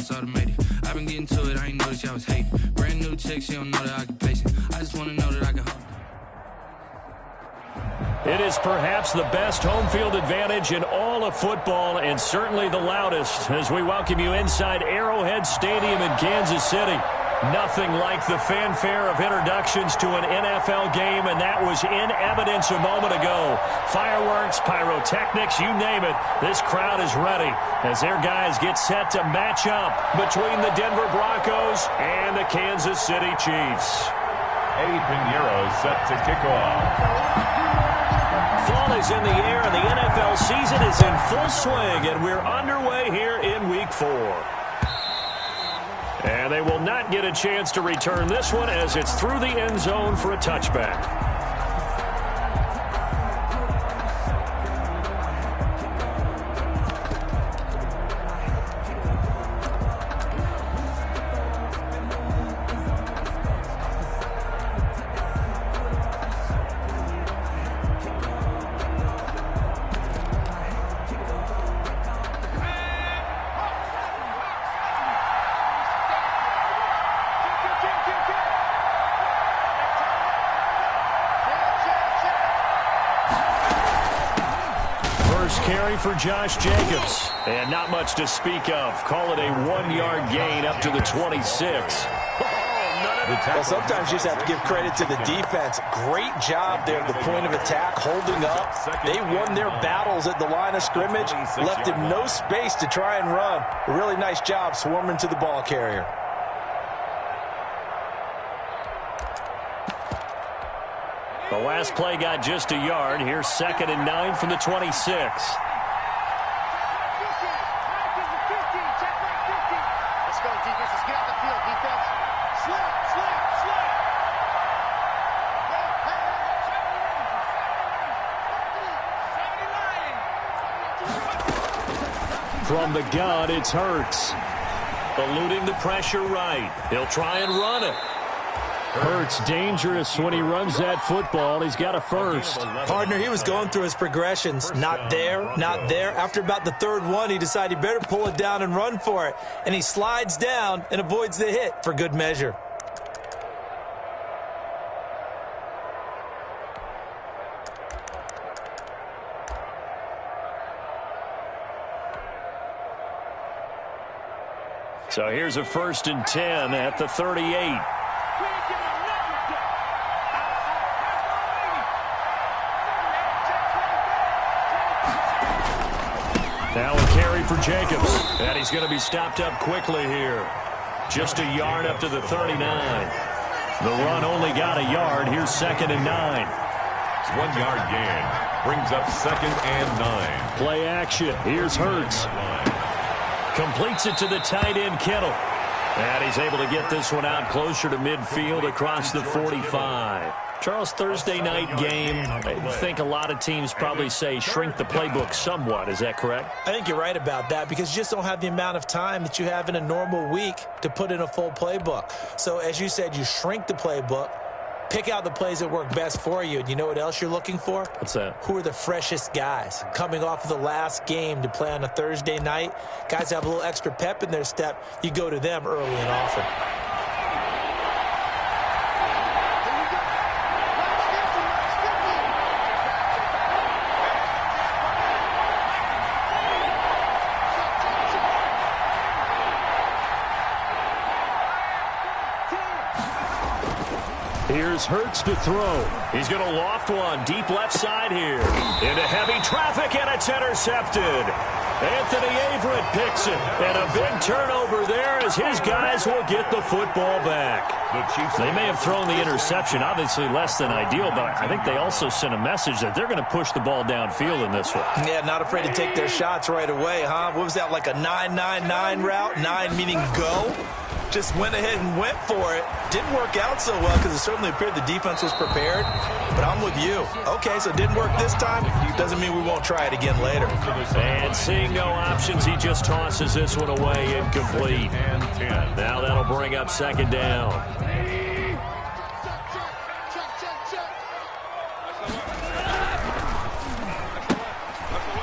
it's automated. I've been getting to it, I ain't noticed y'all was hating. Brand new chick, she don't know the occupation. I just wanna know that I can hold. It is perhaps the best home field advantage in all of football, and certainly the loudest, as we welcome you inside Arrowhead Stadium in Kansas City. Nothing like the fanfare of introductions to an NFL game, and that was in evidence a moment ago. Fireworks, pyrotechnics, you name it. This crowd is ready as their guys get set to match up between the Denver Broncos and the Kansas City Chiefs. Eddie Pinheiro set to kick off. Fall is in the air, and the NFL season is in full swing, and we're underway here in Week 4. And they will not get a chance to return this one as it's through the end zone for a touchback. Carry for Josh Jacobs. And not much to speak of. Call it a 1-yard gain up to the 26. Well, sometimes you just have to give credit to the defense. Great job there at the point of attack, holding up. They won their battles at the line of scrimmage, left him no space to try and run. A really nice job swarming to the ball carrier. The last play got just a yard. Here's 2nd and 9 from the 26. From the gun, it's Hurts. Eluding the pressure right. He'll try and run it. Hurts dangerous when he runs that football. He's got a first. Partner, he was going through his progressions. Not there, not there. After about the third one, he decided he better pull it down and run for it. And he slides down and avoids the hit for good measure. So here's a 1st and 10 at the 38. Now a carry for Jacobs. And he's going to be stopped up quickly here. Just a yard up to the 39. The run only got a yard. Here's 2nd and 9. 1-yard gain. Brings up 2nd and 9. Play action. Here's Hurts. Completes it to the tight end, Kittle. And he's able to get this one out closer to midfield across the 45. Charles, Thursday night game, I think a lot of teams probably say shrink the playbook somewhat. Is that correct? I think you're right about that because you just don't have the amount of time that you have in a normal week to put in a full playbook. So as you said, you shrink the playbook, pick out the plays that work best for you. And you know what else you're looking for? What's that? Who are the freshest guys coming off of the last game to play on a Thursday night? Guys have a little extra pep in their step. You go to them early and often. Here's Hurts to throw. He's going to loft one deep left side here. Into heavy traffic, and it's intercepted. Anthony Averett picks it. And a big turnover there as his guys will get the football back. They may have thrown the interception, obviously less than ideal, but I think they also sent a message that they're going to push the ball downfield in this one. Yeah, not afraid to take their shots right away, huh? What was that, like a 9-9-9 route? 9 meaning go? Just went ahead and went for it. Didn't work out so well because it certainly appeared the defense was prepared. But I'm with you. Okay, so it didn't work this time. Doesn't mean we won't try it again later. And seeing no options, he just tosses this one away incomplete. Now that'll bring up 2nd down.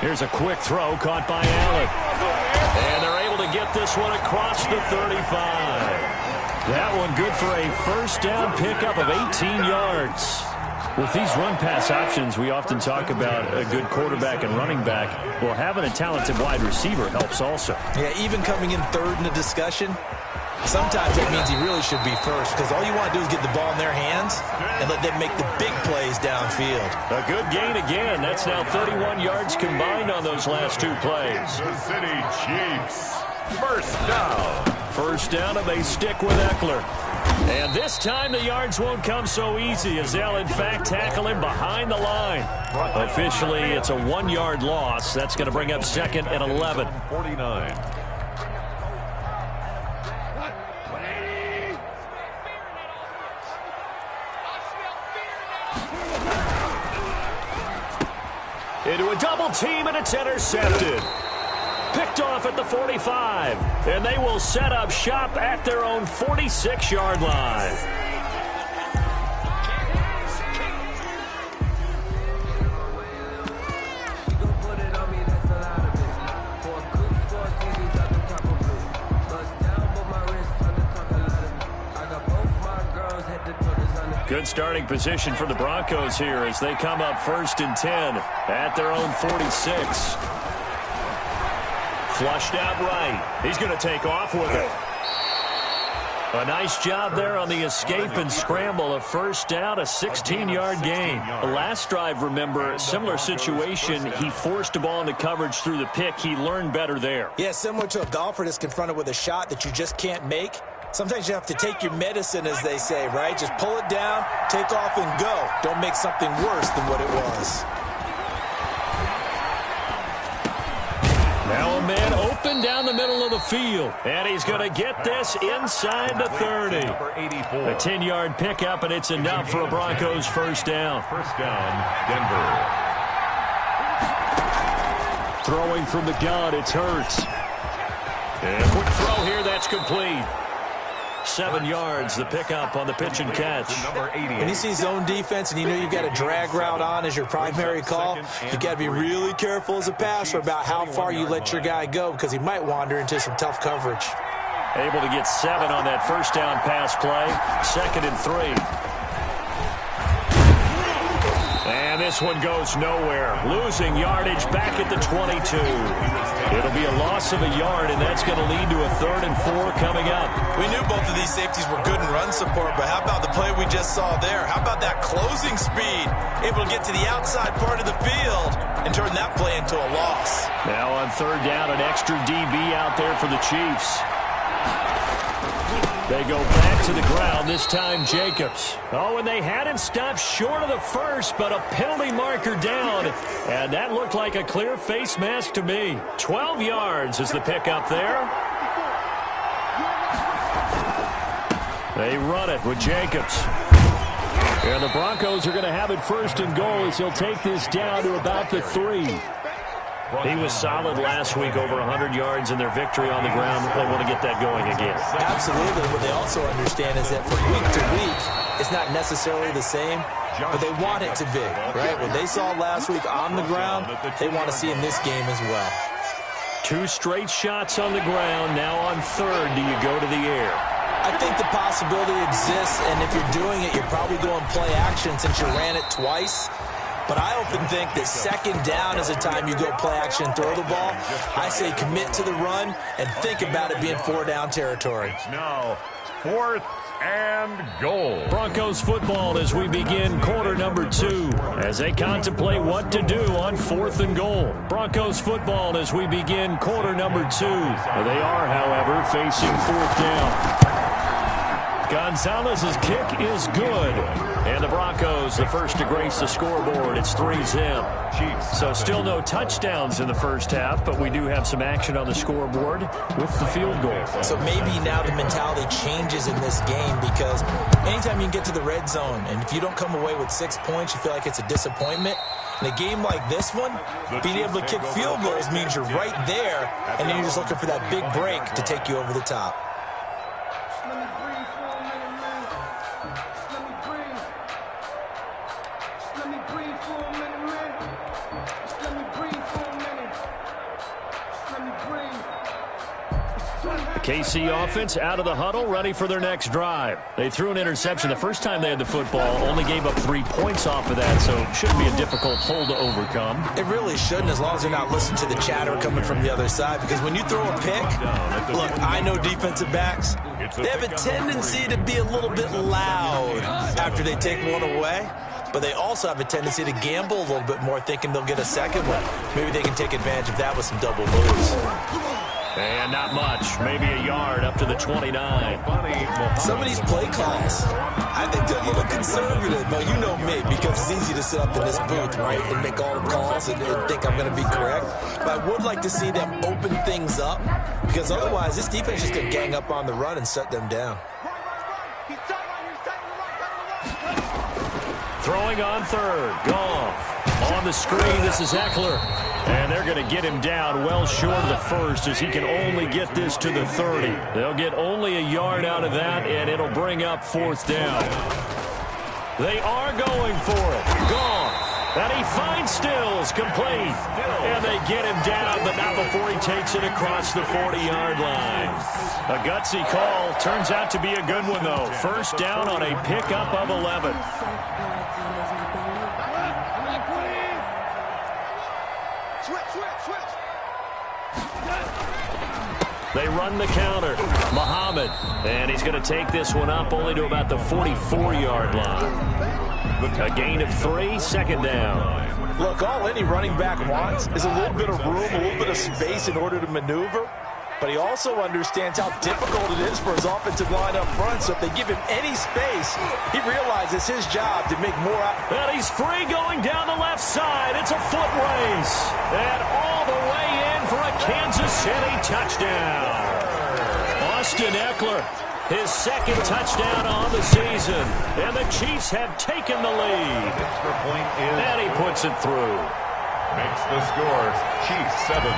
Here's a quick throw caught by Allen. And they're able to get this one across the 35. That one good for a first down pickup of 18 yards. With these run-pass options, we often talk about a good quarterback and running back. Well, having a talented wide receiver helps also. Yeah, even coming in third in the discussion, sometimes that means he really should be first because all you want to do is get the ball in their hands and let them make the big plays downfield. A good gain again. That's now 31 yards combined on those last two plays. The City Chiefs. First down. First down, and they stick with Eckler. And this time the yards won't come so easy as they'll, in fact, tackle him behind the line. Officially, it's a 1-yard loss. That's going to bring up 2nd and 11. 49. Into a double team, and it's intercepted. Picked off at the 45, and they will set up shop at their own 46-yard line. Good starting position for the Broncos here as they come up 1st and 10 at their own 46. Flushed out right. He's going to take off with it. A nice job there on the escape and scramble. A first down, a 16-yard gain. The last drive, remember, similar situation. He forced the ball into coverage through the pick. He learned better there. Yeah, similar to a golfer that's confronted with a shot that you just can't make. Sometimes you have to take your medicine, as they say, right? Just pull it down, take off, and go. Don't make something worse than what it was. Now a man open down the middle of the field. And he's going to get this inside the 30. A 10-yard pickup, and it's enough for a Broncos first down. First down, Denver. Throwing from the gun, it's Hurts. And a quick throw here, that's complete. 7 yards, the pickup on the pitch and catch. When you see zone defense and you know you've got a drag route on as your primary call, you got to be really careful as a passer about how far you let your guy go because he might wander into some tough coverage. Able to get 7 on that first down pass play. 2nd and 3. And this one goes nowhere. Losing yardage back at the 22. It'll be a loss of a yard, and that's going to lead to a 3rd and 4 coming up. We knew both of these safeties were good in run support, but how about the play we just saw there? How about that closing speed? Able to get to the outside part of the field and turn that play into a loss. Now on 3rd down, an extra DB out there for the Chiefs. They go back to the ground, this time Jacobs. Oh, and they had him stopped short of the first, but a penalty marker down. And that looked like a clear face mask to me. 12 yards is the pickup there. They run it with Jacobs. And the Broncos are going to have it 1st and goal as he'll take this down to about the 3. He was solid last week, over 100 yards in their victory on the ground. They want to get that going again. Absolutely. What they also understand is that from week to week, it's not necessarily the same, but they want it to be, right? What they saw last week on the ground, they want to see in this game as well. 2 straight shots on the ground. Now on 3rd, do you go to the air? I think the possibility exists, and if you're doing it, you're probably going play action since you ran it twice. But I often think that 2nd down is a time you go play action and throw the ball. I say commit to the run and think about it being 4-down territory. Now, 4th and goal. Broncos football as we begin quarter number 2 as they contemplate what to do on 4th and goal. Broncos football as we begin quarter number 2. They are, however, facing 4th down. Gonzalez's kick is good. And the Broncos, the first to grace the scoreboard. It's 3-zip. So still no touchdowns in the first half, but we do have some action on the scoreboard with the field goal. So maybe now the mentality changes in this game because anytime you can get to the red zone, and if you don't come away with 6 points, you feel like it's a disappointment. In a game like this one, being able to kick field goals means you're right there, and then you're just looking for that big break to take you over the top. KC offense out of the huddle, ready for their next drive. They threw an interception the first time they had the football, only gave up 3 points off of that, so it shouldn't be a difficult hole to overcome. It really shouldn't, as long as they're not listening to the chatter coming from the other side, because when you throw a pick, look, I know defensive backs, they have a tendency to be a little bit loud after they take one away, but they also have a tendency to gamble a little bit more, thinking they'll get a second one. Maybe they can take advantage of that with some double moves. And not much. Maybe a yard up to the 29. Some of these play calls, I think they're a little conservative. But you know me, because it's easy to sit up in this booth, right, and make all the calls and think I'm going to be correct. But I would like to see them open things up, because otherwise this defense is going to gang up on the run and shut them down. Throwing on third. Goff. On the screen, this is Eckler. And they're going to get him down well short of the first, as he can only get this to the 30. They'll get only a yard out of that, and it'll bring up 4th down. They are going for it. Goff. And he finds Stills, complete. And they get him down, but not before he takes it across the 40-yard line. A gutsy call. Turns out to be a good one, though. First down on a pickup of 11. They run the counter. Muhammad. And he's going to take this one up only to about the 44-yard line. A gain of 3, second down. Look, all any running back wants is a little bit of room, a little bit of space in order to maneuver. But he also understands how difficult it is for his offensive line up front. So if they give him any space, he realizes his job to make more out. And he's free going down the left side. It's a foot race. And all the way in for a Kansas City touchdown. Austin Eckler, his second touchdown on the season. And the Chiefs have taken the lead. Extra point is. And he puts it through. Makes the score Chiefs 7,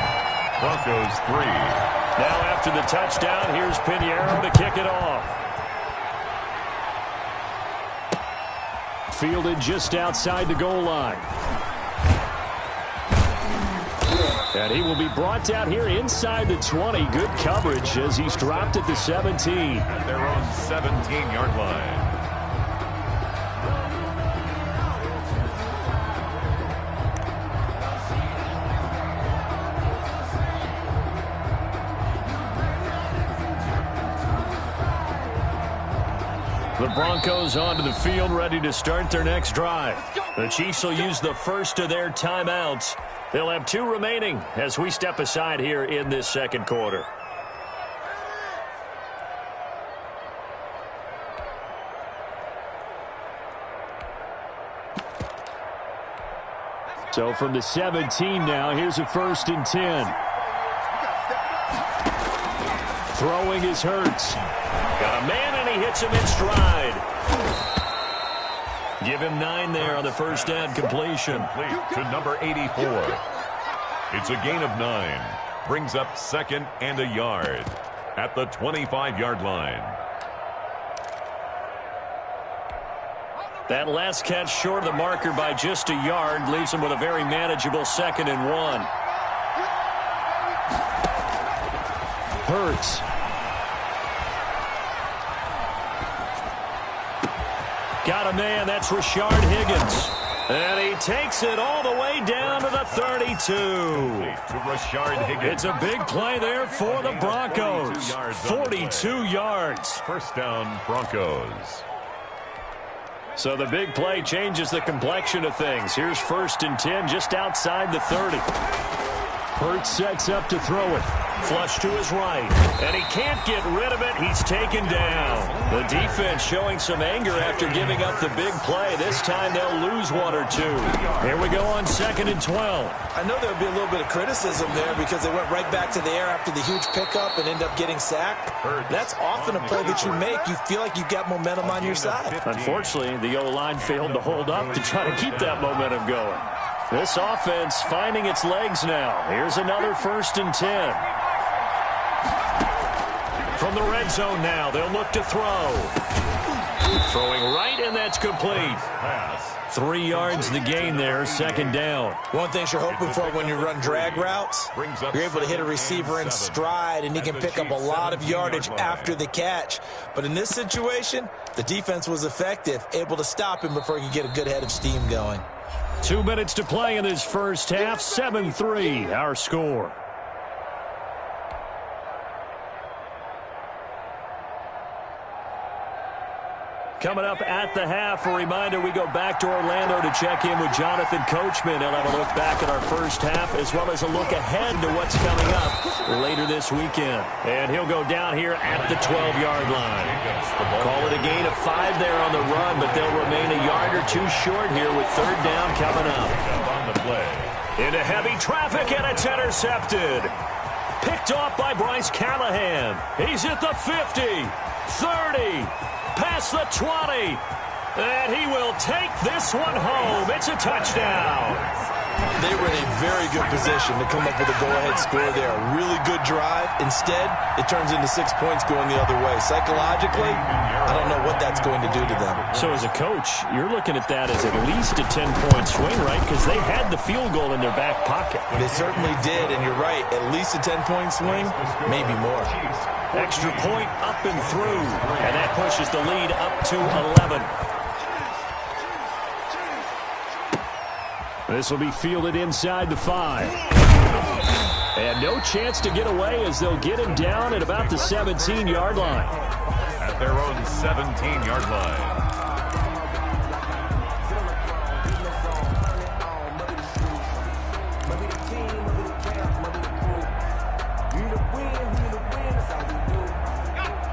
Broncos 3. Now after the touchdown, here's Pinheiro to kick it off. Fielded just outside the goal line. And he will be brought down here inside the 20. Good coverage as he's dropped at the 17. At their own 17-yard line. The Broncos onto the field, ready to start their next drive. The Chiefs will use the first of their timeouts. They'll have 2 remaining as we step aside here in this second quarter. So from the 17 now, here's a 1st and 10. Throwing is Hurts. Got a man, and he hits him in stride. Give him 9 there on the first down completion. Complete to number 84. It's a gain of 9. Brings up 2nd and a yard at the 25-yard line. That last catch short of the marker by just a yard leaves him with a very manageable 2nd and 1. Hurts. Got a man, that's Rashard Higgins. And he takes it all the way down to the 32. To Rashard Higgins. It's a big play there for the Broncos. 42 yards. First down, Broncos. So the big play changes the complexion of things. Here's 1st and 10 just outside the 30. Hurts sets up to throw it. Flush to his right. And he can't get rid of it. He's taken down. The defense showing some anger after giving up the big play. This time they'll lose 1 or 2. Here we go on 2nd and 12. I know there'll be a little bit of criticism there because they went right back to the air after the huge pickup and end up getting sacked. That's often a play that you make. You feel like you've got momentum on your side. Unfortunately, the O-line failed to hold up to try to keep that momentum going. This offense finding its legs now. Here's another 1st and 10. From the red zone now, they'll look to throw. Throwing right, and that's complete. 3 yards the gain there, second down. One thing you're hoping for when you run drag routes, you're able to hit a receiver in stride, and he can pick up a lot of yardage after the catch. But in this situation, the defense was effective, able to stop him before he could get a good head of steam going. 2 minutes to play in this first half, 7-3, our score. Coming up at the half, a reminder, we go back to Orlando to check in with Jonathan Coachman. He'll have a look back at our first half as well as a look ahead to what's coming up later this weekend. And he'll go down here at the 12-yard line. Call it a gain of 5 there on the run, but they'll remain a yard or two short here with third down coming up. Into heavy traffic, and it's intercepted. Picked off by Bryce Callahan. He's at the 50, 30. Past the 20, and he will take this one home. It's a touchdown. They were in a very good position to come up with a go-ahead score there. A really good drive. Instead, it turns into 6 points going the other way. Psychologically, I don't know what that's going to do to them. So as a coach, you're looking at that as at least a 10-point swing, right? Because they had the field goal in their back pocket. They certainly did, and you're right. At least a 10-point swing, maybe more. Extra point up and through, and that pushes the lead up to 11. This will be fielded inside the 5. And no chance to get away as they'll get him down at about the 17-yard line. At their own 17-yard line.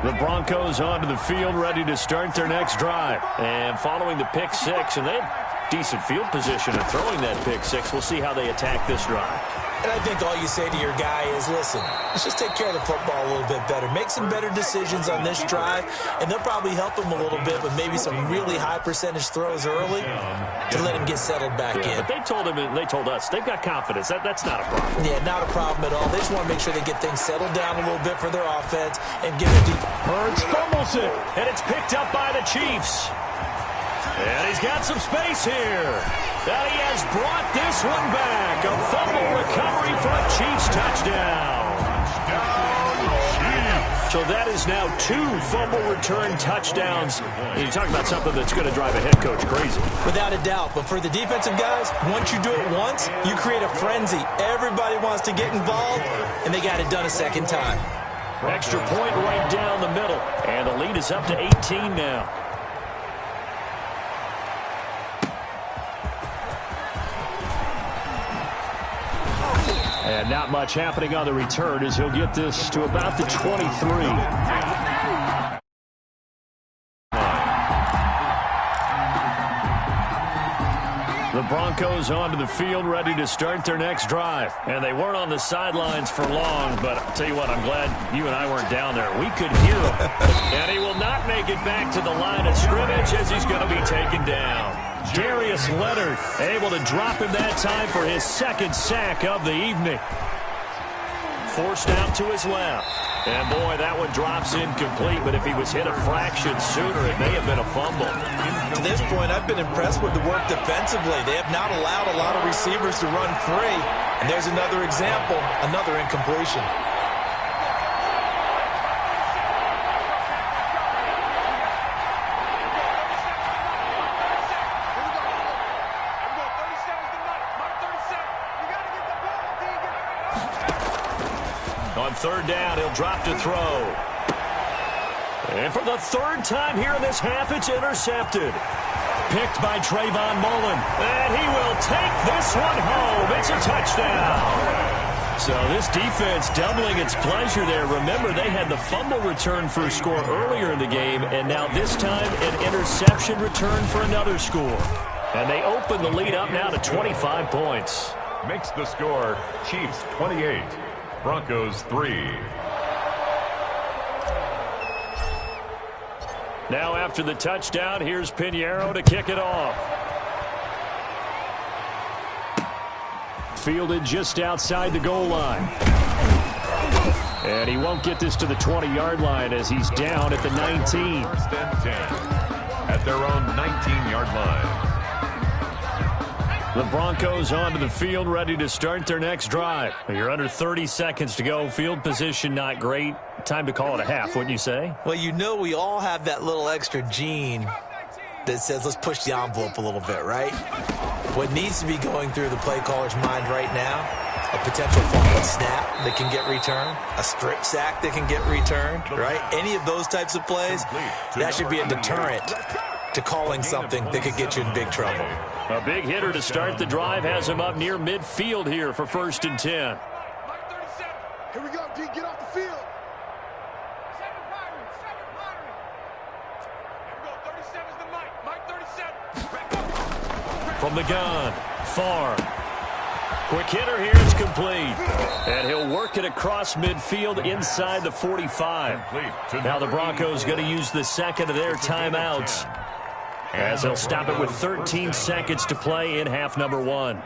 The Broncos onto the field, ready to start their next drive. And following the pick 6, and they have decent field position and throwing that pick 6. We'll see how they attack this drive. And I think all you say to your guy is, listen, let's just take care of the football a little bit better. Make some better decisions on this drive, and they'll probably help him a little bit with maybe some really high percentage throws early to let him get settled back in. But they told us, they've got confidence. That's not a problem. Yeah, not a problem at all. They just want to make sure they get things settled down a little bit for their offense and give it deep. Hurts fumbles it, and it's picked up by the Chiefs. And he's got some space here. And he has brought this one back. A fumble recovery for a Chiefs touchdown. So that is now 2 fumble return touchdowns. And you talk about something that's going to drive a head coach crazy. Without a doubt. But for the defensive guys, once you do it once, you create a frenzy. Everybody wants to get involved, and they got it done a second time. Extra point right down the middle. And the lead is up to 18 now. And not much happening on the return as he'll get this to about the 23. The Broncos onto the field, ready to start their next drive. And they weren't on the sidelines for long, but I'll tell you what, I'm glad you and I weren't down there. We could hear him. And he will not make it back to the line of scrimmage as he's going to be taken down. Darius Leonard able to drop him that time for his second sack of the evening. Forced out to his left. And, boy, that one drops incomplete, but if he was hit a fraction sooner, it may have been a fumble. To this point, I've been impressed with the work defensively. They have not allowed a lot of receivers to run free. And there's another example, another incompletion. On third down, he'll drop to throw. And for the third time here in this half, it's intercepted. Picked by Trayvon Mullen. And he will take this one home. It's a touchdown. So this defense doubling its pleasure there. Remember, they had the fumble return for a score earlier in the game, and now this time an interception return for another score. And they open the lead up now to 25 points. Makes the score Chiefs 28, Broncos 3. Now after the touchdown, here's Pinheiro to kick it off. Fielded just outside the goal line. And he won't get this to the 20-yard line as he's down at the 19. First and 10. at their own 19-yard line. The Broncos onto the field, ready to start their next drive. You're under 30 seconds to go. Field position not great. Time to call it a half, wouldn't you say? Well, you know we all have that little extra gene that says let's push the envelope a little bit, right? What needs to be going through the play caller's mind right now, a potential fumble snap that can get returned, a strip sack that can get returned, right? Any of those types of plays, that should be a deterrent to calling something that could get you in big trouble. A big hitter to start the drive has him up near midfield here for 1st and 10. Here we go, D. Get off the field. From the gun, far. Quick hitter here, it's complete. And he'll work it across midfield inside the 45. Now the Broncos going to use the second of their timeouts, as they'll stop it with 13 seconds to play in half number 1.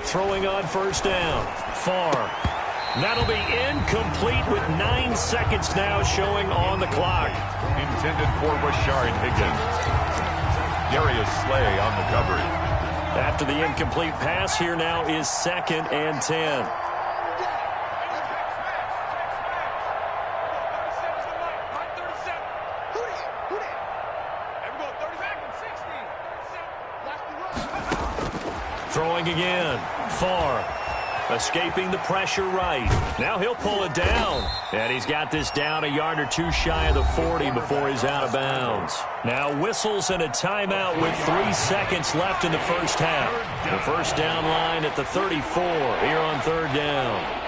Throwing on 1st down. Far. That'll be incomplete with 9 seconds now showing on the clock. Intended for Rashard Higgins. Darius Slay on the coverage. After the incomplete pass, here now is 2nd and 10. Throwing again. Far. Escaping the pressure right. Now he'll pull it down. And he's got this down a yard or two shy of the 40 before he's out of bounds. Now whistles and a timeout with 3 seconds left in the first half. The first down line at the 34 here on 3rd down.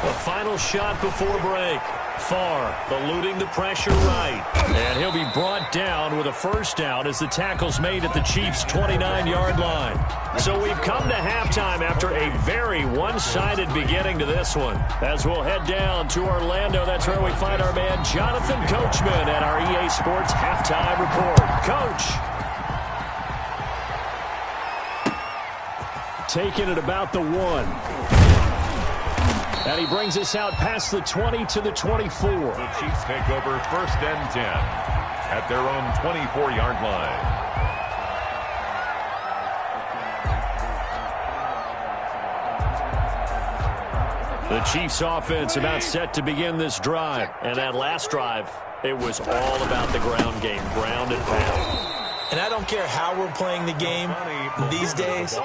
The final shot before break. Far, eluding the pressure right. And he'll be brought down with a 1st down as the tackle's made at the Chiefs' 29-yard line. So we've come to halftime after a very one-sided beginning to this one. As we'll head down to Orlando, that's where we find our man Jonathan Coachman at our EA Sports Halftime Report. Coach. Taking it about the 1. And he brings us out past the 20 to the 24. The Chiefs take over 1st and 10 at their own 24-yard line. The Chiefs offense about set to begin this drive. And that last drive, it was all about the ground game, ground and pound. And I don't care how we're playing the game these days,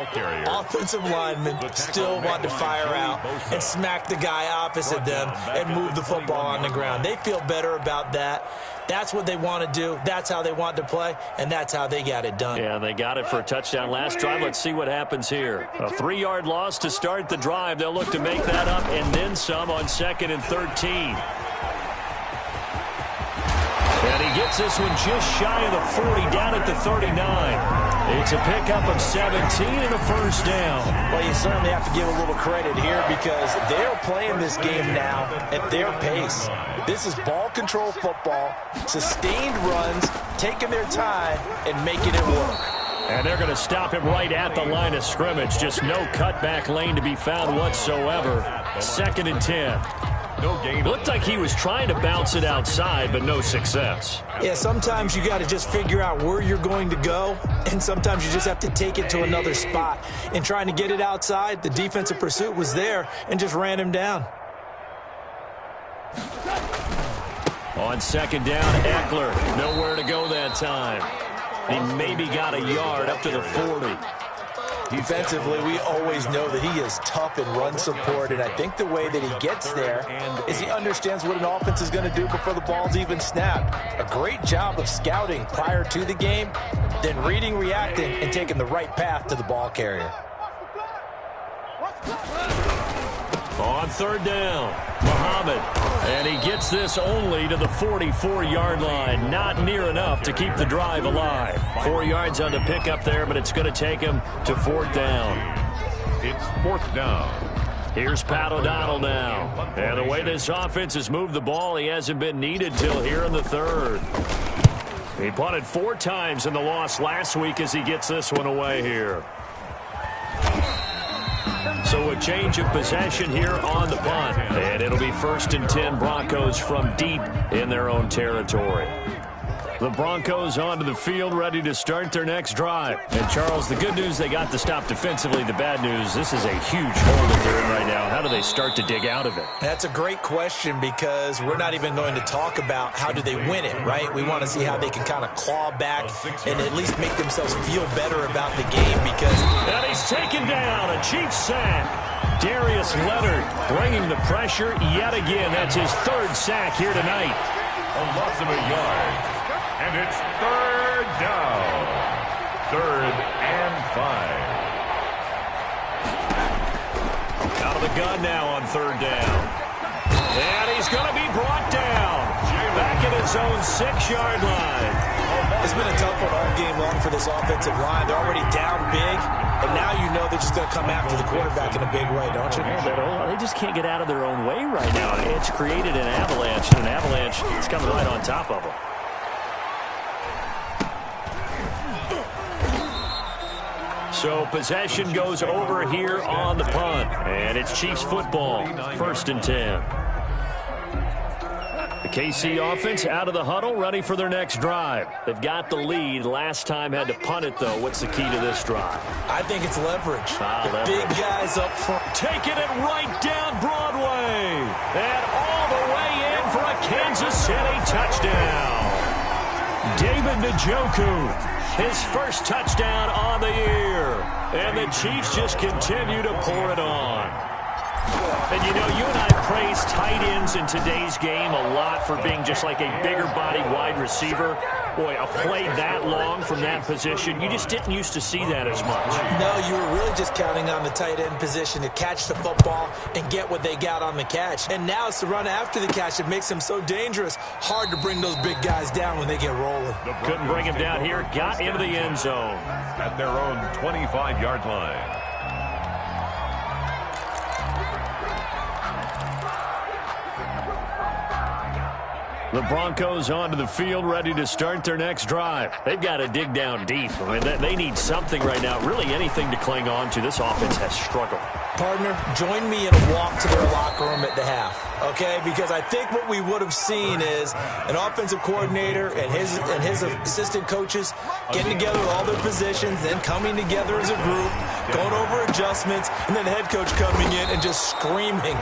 offensive linemen still want to fire out and smack the guy opposite them and move the football on the ground. They feel better about that. That's what they want to do. That's how they want to play, and that's how they got it done. Yeah, they got it for a touchdown last drive. Let's see what happens here. A 3-yard loss to start the drive. They'll look to make that up and then some on 2nd and 13. And he gets this one just shy of the 40, down at the 39. It's a pickup of 17 and a 1st down. Well, you certainly have to give a little credit here because they're playing this game now at their pace. This is ball control football, sustained runs, taking their time and making it work. And they're going to stop him right at the line of scrimmage. Just no cutback lane to be found whatsoever. 2nd and 10. Looked like he was trying to bounce it outside, but no success. Yeah, sometimes you got to just figure out where you're going to go, and sometimes you just have to take it to another spot. In trying to get it outside, the defensive pursuit was there and just ran him down. On 2nd down, Eckler. Nowhere to go that time. He maybe got a yard up to the 40. Defensively, we always know that he is tough in run support, and I think the way that he gets there is he understands what an offense is going to do before the ball's even snapped. A great job of scouting prior to the game, then reading, reacting, and taking the right path to the ball carrier. On 3rd down, Muhammad. And he gets this only to the 44-yard line. Not near enough to keep the drive alive. 4 yards on the pickup there, but it's going to take him to 4th down. It's 4th down. Here's Pat O'Donnell now. And the way this offense has moved the ball, he hasn't been needed till here in the third. He punted 4 times in the loss last week as he gets this one away here. So a change of possession here on the punt. And it'll be 1st and 10 Broncos from deep in their own territory. The Broncos onto the field, ready to start their next drive. And, Charles, the good news, they got the stop defensively. The bad news, this is a huge hole that they're in right now. How do they start to dig out of it? That's a great question because we're not even going to talk about how do they win it, right? We want to see how they can kind of claw back and at least make themselves feel better about the game because... And he's taken down, a Chiefs sack. Darius Leonard bringing the pressure yet again. That's his 3rd sack here tonight. A loss of a yard. And it's 3rd down. 3rd and 5. Out of the gun now on 3rd down. And he's going to be brought down. Back at his own 6-yard line. It's been a tough one all game long for this offensive line. They're already down big, and now you know they're just going to come after the quarterback in a big way, don't you? Yeah, they just can't get out of their own way right now. It's created an avalanche, and an avalanche is coming right on top of them. So possession goes over here on the punt. And it's Chiefs football, 1st and 10. The KC offense out of the huddle, ready for their next drive. They've got the lead. Last time had to punt it, though. What's the key to this drive? I think it's leverage. Leverage. Big guys up front. Taking it right down Broadway. And all the way in for a Kansas City touchdown. David Njoku. His 1st touchdown on the year. And the Chiefs just continue to pour it on. And, you know, you and I praise tight ends in today's game a lot for being just like a bigger body wide receiver. Boy, a play that long from that position, you just didn't used to see that as much. No, you were really just counting on the tight end position to catch the football and get what they got on the catch. And now it's the run after the catch that makes them so dangerous. Hard to bring those big guys down when they get rolling. Couldn't bring him down here. Got into the end zone. At their own 25-yard line. The Broncos onto the field, ready to start their next drive. They've got to dig down deep. I mean, they need something right now, really anything to cling on to. This offense has struggled. Partner, join me in a walk to their locker room at the half, okay? Because I think what we would have seen is an offensive coordinator and his assistant coaches getting together with all their positions, then coming together as a group, going over adjustments, and then the head coach coming in and just screaming,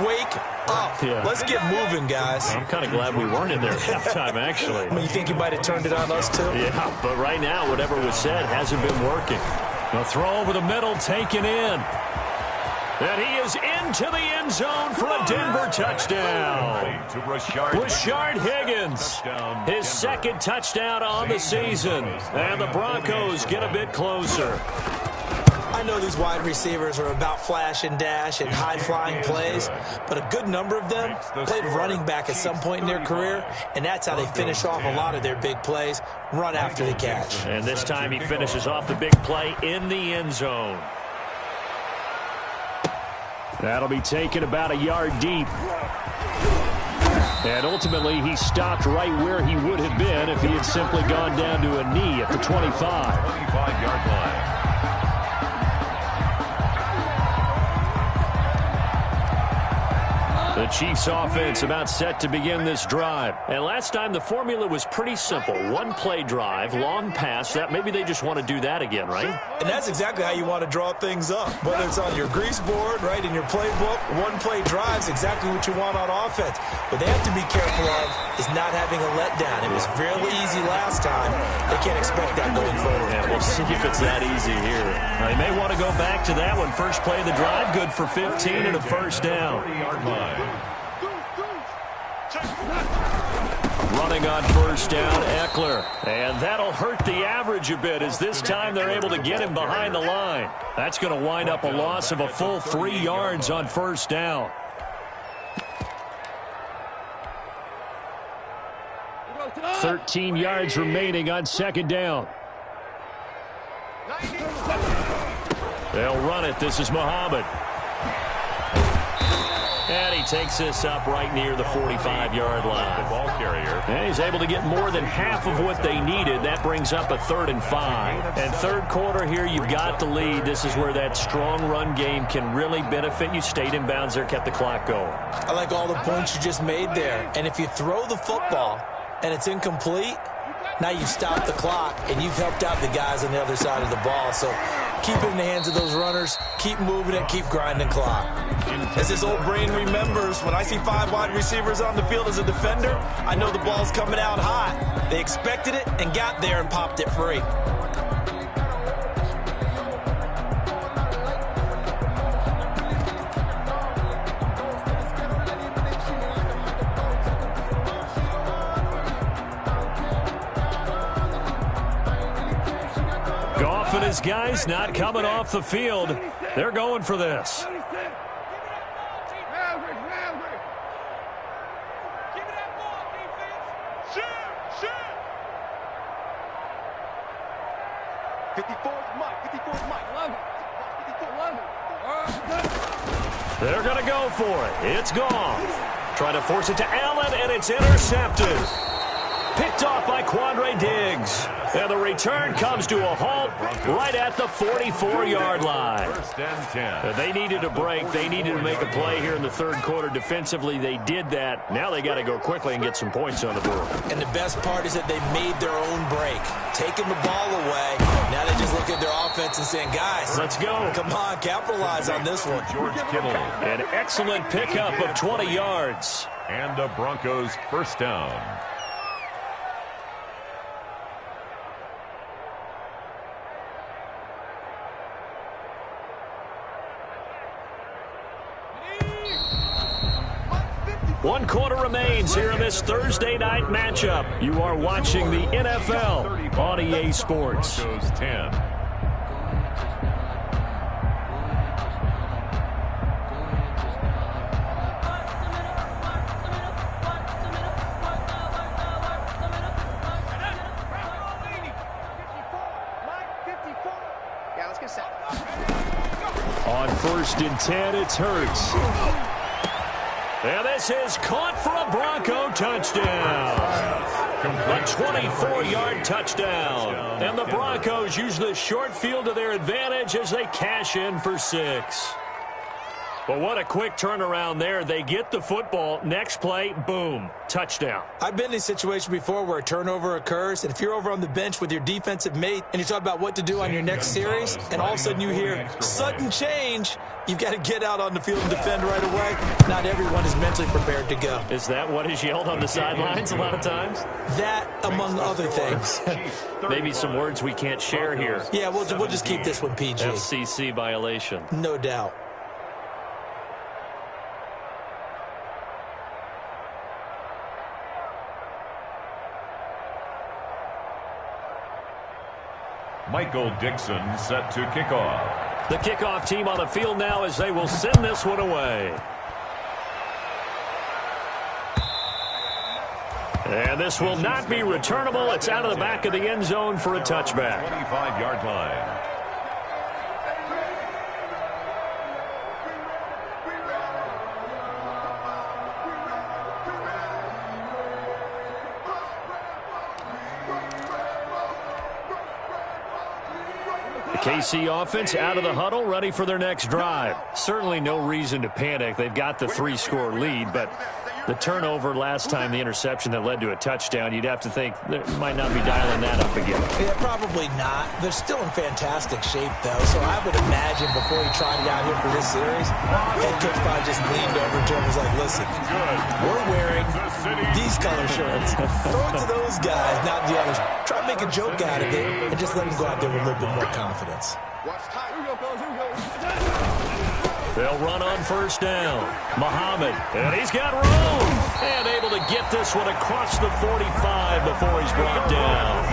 wake up. Yeah. Let's get moving, guys. I'm kind of glad we weren't in there at halftime, actually. I mean, you think you might have turned it on us, too? Yeah, but right now, whatever was said hasn't been working. The throw over the middle, taken in. And he is into the end zone for a Denver touchdown. Rashard Higgins, his 2nd touchdown on the season. And the Broncos get a bit closer. I know these wide receivers are about flash and dash and high-flying plays, but a good number of them played running back at some point in their career, and that's how they finish off a lot of their big plays, run after the catch. And this time he finishes off the big play in the end zone. That'll be taken about a yard deep. And ultimately, he stopped right where he would have been if he had simply gone down to a knee at the 25. 25-yard line. The Chiefs offense about set to begin this drive. And last time the formula was pretty simple. 1-play drive, long pass. That maybe they just want to do that again, right? And that's exactly how you want to draw things up. Whether it's on your grease board, right, in your playbook, 1-play drive is exactly what you want on offense. What they have to be careful of is not having a letdown. It was fairly easy last time. They can't expect that going forward. Yeah, we'll see if it's that easy here. They may want to go back to that one. First play of the drive, good for 15 and a 1st down. 40-yard line. Running on 1st down, Eckler. And that'll hurt the average a bit as this time they're able to get him behind the line. That's going to wind up a loss of a full 3 yards on 1st down. $13 yards remaining on 2nd down. They'll run it. This is Muhammad. And he takes this up right near the 45-yard line. The ball carrier. And he's able to get more than half of what they needed. That brings up a 3rd and 5. And third quarter here, you've got the lead. This is where that strong run game can really benefit you. Stayed in bounds there, kept the clock going. I like all the points you just made there. And if you throw the football and it's incomplete, now you've stopped the clock and you've helped out the guys on the other side of the ball. So keep it in the hands of those runners. Keep moving it. Keep grinding clock. As this old brain remembers, when I see 5 wide receivers on the field as a defender, I know the ball's coming out hot. They expected it and got there and popped it free. Goff and his guys not coming off the field. They're going for this. They're going to go for it. It's gone. Trying to force it to Allen, and it's intercepted. Picked off by Quandre Diggs. And the return comes to a halt right at the 44-yard line. 1st and 10. They needed a break. They needed to make a play here in the third quarter. Defensively, they did that. Now they got to go quickly and get some points on the board. And the best part is that they made their own break. Taking the ball away. Now they just look at their offense and saying, guys, let's go. Come on, capitalize on this one. George Kittle. An excellent pickup of 20 yards. And the Broncos 1st down. One quarter remains here in this Thursday night matchup. You are watching the NFL on EA Sports. Broncos 10. On 1st and 10, it's Hurts. And this is caught for a Bronco touchdown. A 24-yard touchdown. And the Broncos use the short field to their advantage as they cash in for 6. But what a quick turnaround there. They get the football. Next play, boom, touchdown. I've been in a situation before where a turnover occurs, and if you're over on the bench with your defensive mate and you talk about what to do on your next series, and all of a sudden you hear sudden change, you've got to get out on the field and defend right away. Not everyone is mentally prepared to go. Is that what is yelled on the sidelines a lot of times? That, among other things. Maybe some words we can't share here. Yeah, we'll just keep this one PG. FCC violation. No doubt. Michael Dixon set to kick off. The kickoff team on the field now as they will send this one away. And this will not be returnable. It's out of the back of the end zone for a touchback. 25-yard line. KC offense out of the huddle, ready for their next drive. Certainly no reason to panic. They've got the 3-score lead, but the turnover last time, the interception that led to a touchdown, you'd have to think they might not be dialing that up again. Yeah, probably not. They're still in fantastic shape, though, so I would imagine before he tried it out here for this series, head coach probably just leaned over to him and was like, listen, we're wearing these color shirts. Throw it to those guys, not the others. Try to make a joke out of it and just let him go out there with a little bit more confidence. They'll run on 1st down. Muhammad, and he's got room. And able to get this one across the 45 before he's brought down.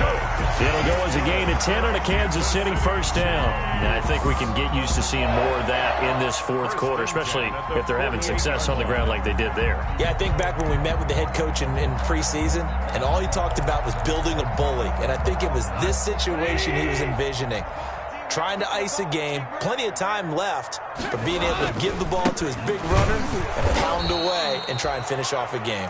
It'll go as a gain of 10 on a Kansas City 1st down. And I think we can get used to seeing more of that in this fourth quarter, especially if they're having success on the ground like they did there. Yeah, I think back when we met with the head coach in preseason, and all he talked about was building a bully. And I think it was this situation he was envisioning. trying to ice a game, plenty of time left, but being able to give the ball to his big runner and pound away and try and finish off a game.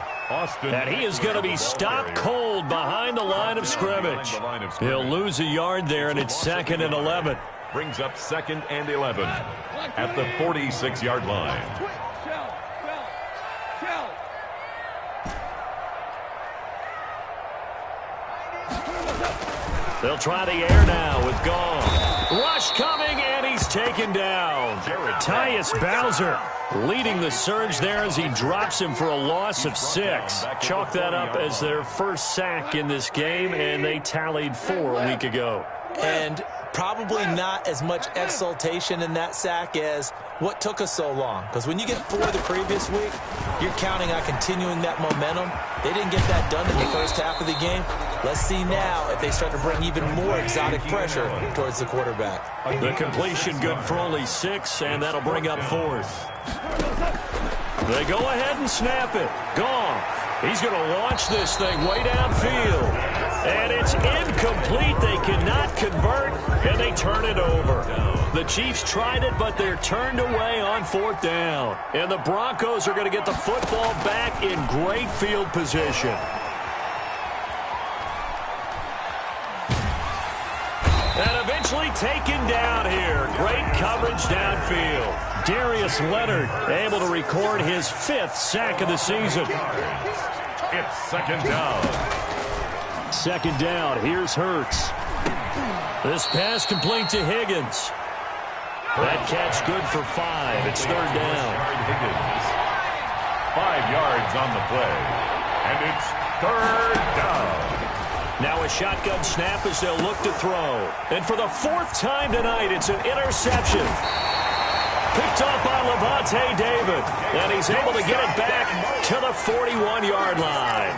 And he is going to be stopped cold behind the line of scrimmage. He'll lose a yard there, and it's 2nd and 11. Brings up 2nd and 11 at the 46-yard line. They'll try the air now with Gong. Rush coming, and he's taken down. Tyus Bowser leading the surge there as he drops him for a loss of 6. Chalk that up as their first sack in this game, and they tallied 4 a week ago. And probably not as much exultation in that sack as what took us so long. Because when you get 4 the previous week, you're counting on continuing that momentum. They didn't get that done in the first half of the game. Let's see now if they start to bring even more exotic pressure towards the quarterback. The completion good for only 6, and that'll bring up 4th. They go ahead and snap it. Gone. He's going to launch this thing way downfield. And it's incomplete. They cannot convert, and they turn it over. The Chiefs tried it, but they're turned away on 4th down. And the Broncos are going to get the football back in great field position. And eventually taken down here. Great coverage downfield. Darius Leonard able to record his 5th sack of the season. It's 2nd down. 2nd down. Here's Hurts. This pass complete to Higgins. That catch good for 5. It's 3rd down. 5 yards on the play. And it's 3rd down. Now a shotgun snap as they'll look to throw. And for the 4th time tonight, it's an interception. Picked up by Levante David. And he's able to get it back to the 41-yard line.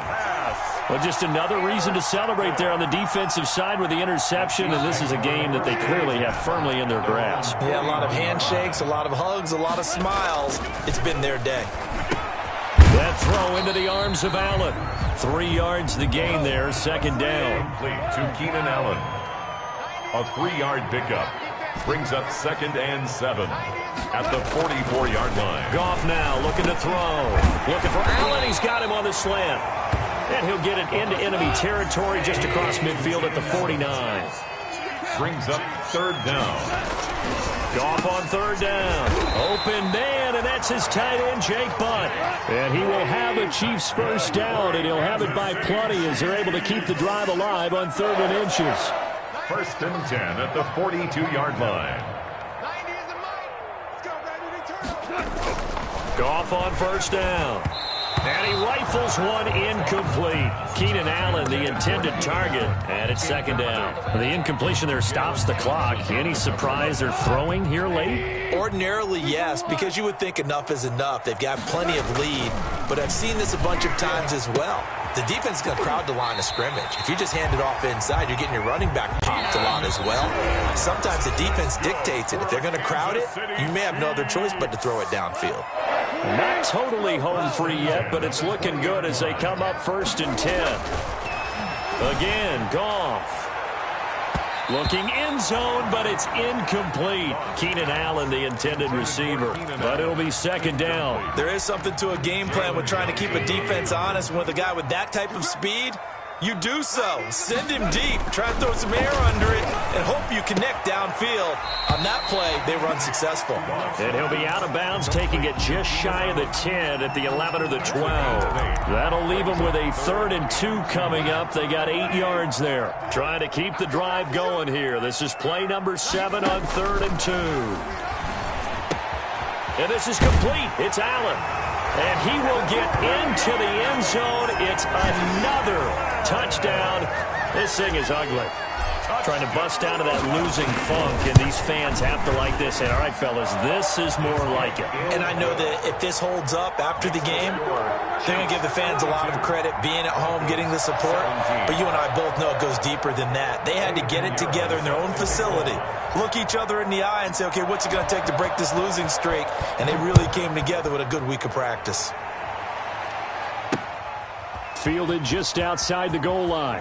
Well, just another reason to celebrate there on the defensive side with the interception. And this is a game that they clearly have firmly in their grasp. Yeah, a lot of handshakes, a lot of hugs, a lot of smiles. It's been their day. That throw into the arms of Allen. 3 yards the gain there, 2nd down. Complete to Keenan Allen. A 3-yard pickup. Brings up 2nd and 7 at the 44-yard line. Goff now looking to throw. Looking for Allen. He's got him on the slant. And he'll get it into enemy territory just across midfield at the 49. Brings up 3rd down. Goff on 3rd down. Open man, and that's his tight end, Jake Butt. And he will have a Chiefs first down, and he'll have it by plenty as they're able to keep the drive alive on 3rd and inches. 1st and 10 at the 42-yard line. Goff on 1st down. And he rifles one incomplete. Keenan Allen, the intended target, and it's 2nd down. The incompletion there stops the clock. Any surprise they're throwing here late? Ordinarily, yes, because you would think enough is enough. They've got plenty of lead, but I've seen this a bunch of times as well. The defense is going to crowd the line of scrimmage. If you just hand it off inside, you're getting your running back popped a lot as well. Sometimes the defense dictates it. If they're going to crowd it, you may have no other choice but to throw it downfield. Not totally home free yet, but it's looking good as they come up 1st and 10. Again, Goff. Looking end zone, but it's incomplete. Keenan Allen, the intended receiver. But it'll be 2nd down. There is something to a game plan with trying to keep a defense honest. With a guy with that type of speed, you do so. Send him deep. Try to throw some air under it and hope you connect downfield. On that play, they run successful. And he'll be out of bounds, taking it just shy of the 10 at the 11 or the 12. That'll leave them with a 3rd and 2 coming up. They got 8 yards there. Trying to keep the drive going here. This is play number 7 on 3rd and 2. And this is complete. It's Allen. And he will get into the end zone. It's another touchdown. This thing is ugly. Trying to bust out of that losing funk, and these fans have to like this. And all right, fellas, this is more like it. And I know that if this holds up after the game, they're going to give the fans a lot of credit being at home, getting the support. But you and I both know it goes deeper than that. They had to get it together in their own facility, look each other in the eye and say, okay, what's it going to take to break this losing streak? And they really came together with a good week of practice. Fielded just outside the goal line.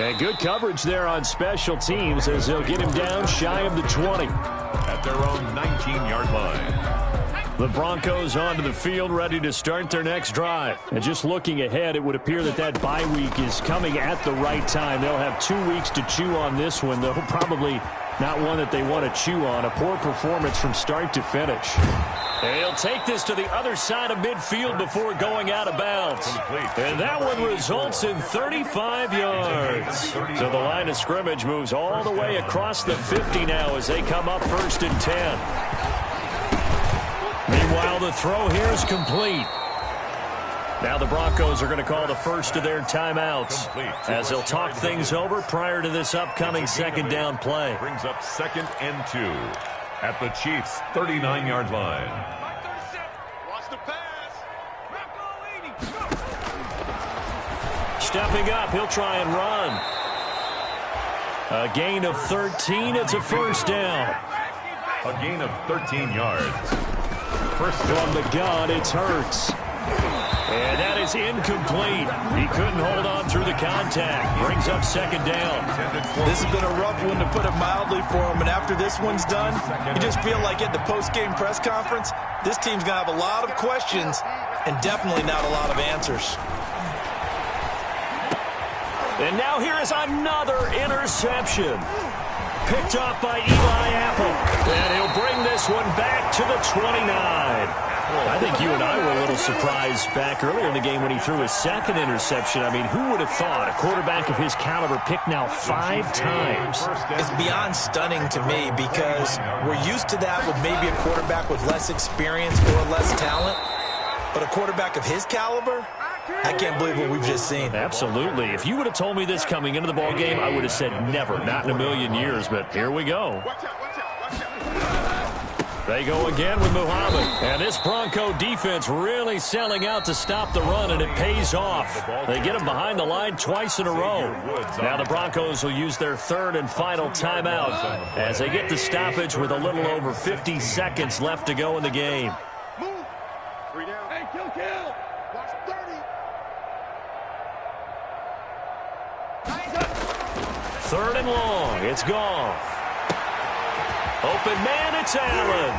And good coverage there on special teams as they'll get him down shy of the 20. At their own 19-yard line. The Broncos onto the field ready to start their next drive. And just looking ahead, it would appear that bye week is coming at the right time. They'll have 2 weeks to chew on this one, though probably not one that they want to chew on. A poor performance from start to finish. And he'll take this to the other side of midfield before going out of bounds. And that one results in 35 yards. So the line of scrimmage moves all the way across the 50 now as they come up 1st and 10. Meanwhile, the throw here is complete. Now the Broncos are going to call the first of their timeouts as they'll talk things over prior to this upcoming second down play. Brings up 2nd and 2 at the Chiefs' 39-yard line. Watch the pass. Stepping up, he'll try and run. A gain of 13. It's a first down. A gain of 13 yards. First from the gun, it's Hurts. And that is incomplete. He couldn't hold on through the contact. Brings up 2nd down. This has been a rough one, to put it mildly, for him. And after this one's done, you just feel like at the post-game press conference, this team's going to have a lot of questions and definitely not a lot of answers. And now here is another interception. Picked off by Eli Apple. And he'll bring this one back to the 29. I think you and I were a little surprised back earlier in the game when he threw his 2nd interception. I mean, who would have thought a quarterback of his caliber picked now 5 times? It's beyond stunning to me because we're used to that with maybe a quarterback with less experience or less talent. But a quarterback of his caliber, I can't believe what we've just seen. Absolutely. If you would have told me this coming into the ball game, I would have said never, not in a million years. But here we go. They go again with Muhammad. And this Bronco defense really selling out to stop the run, and it pays off. They get him behind the line twice in a row. Now the Broncos will use their 3rd and final timeout as they get the stoppage with a little over 50 seconds left to go in the game. Move. 3 down. Hey, kill. Watch 30. 3rd and long. It's Goff. Open man, it's Allen.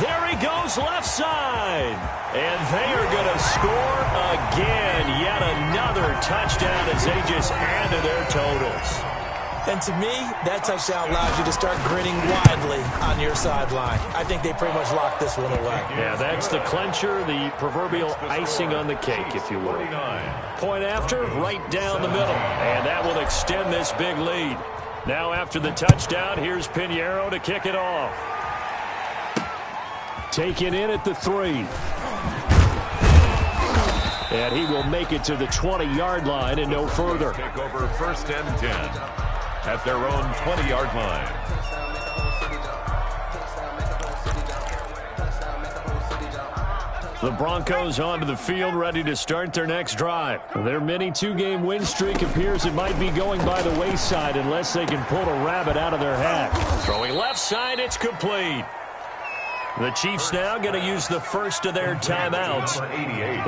There he goes left side. And they are going to score again. Yet another touchdown as they just add to their totals. And to me, that touchdown allows you to start grinning widely on your sideline. I think they pretty much locked this one away. Yeah, that's the clincher, the proverbial icing on the cake, if you will. Point after, right down the middle. And that will extend this big lead. Now after the touchdown, here's Pinheiro to kick it off. Taken in at the 3. And he will make it to the 20-yard line and no further. Take over 1st and 10 at their own 20-yard line. The Broncos onto the field ready to start their next drive. Their mini 2-game win streak appears it might be going by the wayside unless they can pull a rabbit out of their hat. Throwing left side, it's complete. The Chiefs now going to use the first of their timeouts.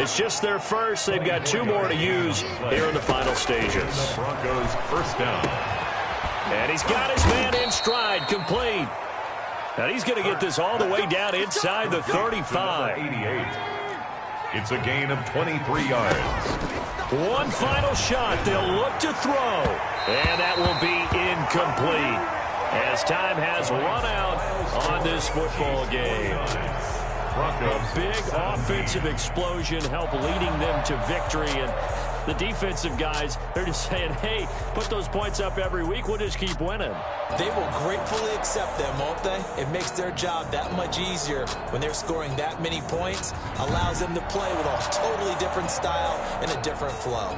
It's just their first. They've got 2 more to use here in the final stages. Broncos 1st down. And he's got his man in stride, complete. And he's going to get this all the way down inside the 35. 88. It's a gain of 23 yards. One final shot. They'll look to throw. And that will be incomplete as time has run out on this football game. A big offensive explosion help leading them to victory. And the defensive guys, they're just saying, hey, put those points up every week. We'll just keep winning. They will gratefully accept them, won't they? It makes their job that much easier when they're scoring that many points. Allows them to play with a totally different style and a different flow.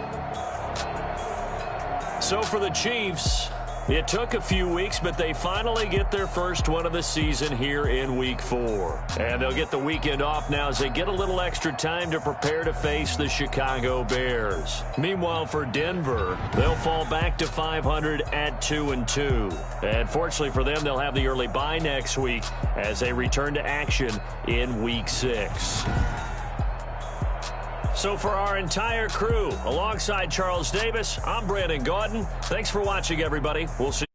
So for the Chiefs, it took a few weeks, but they finally get their first one of the season here in Week 4. And they'll get the weekend off now as they get a little extra time to prepare to face the Chicago Bears. Meanwhile, for Denver, they'll fall back to 500 at 2-2. And fortunately for them, they'll have the early bye next week as they return to action in Week 6. So for our entire crew, alongside Charles Davis, I'm Brandon Gaudin. Thanks for watching, everybody. We'll see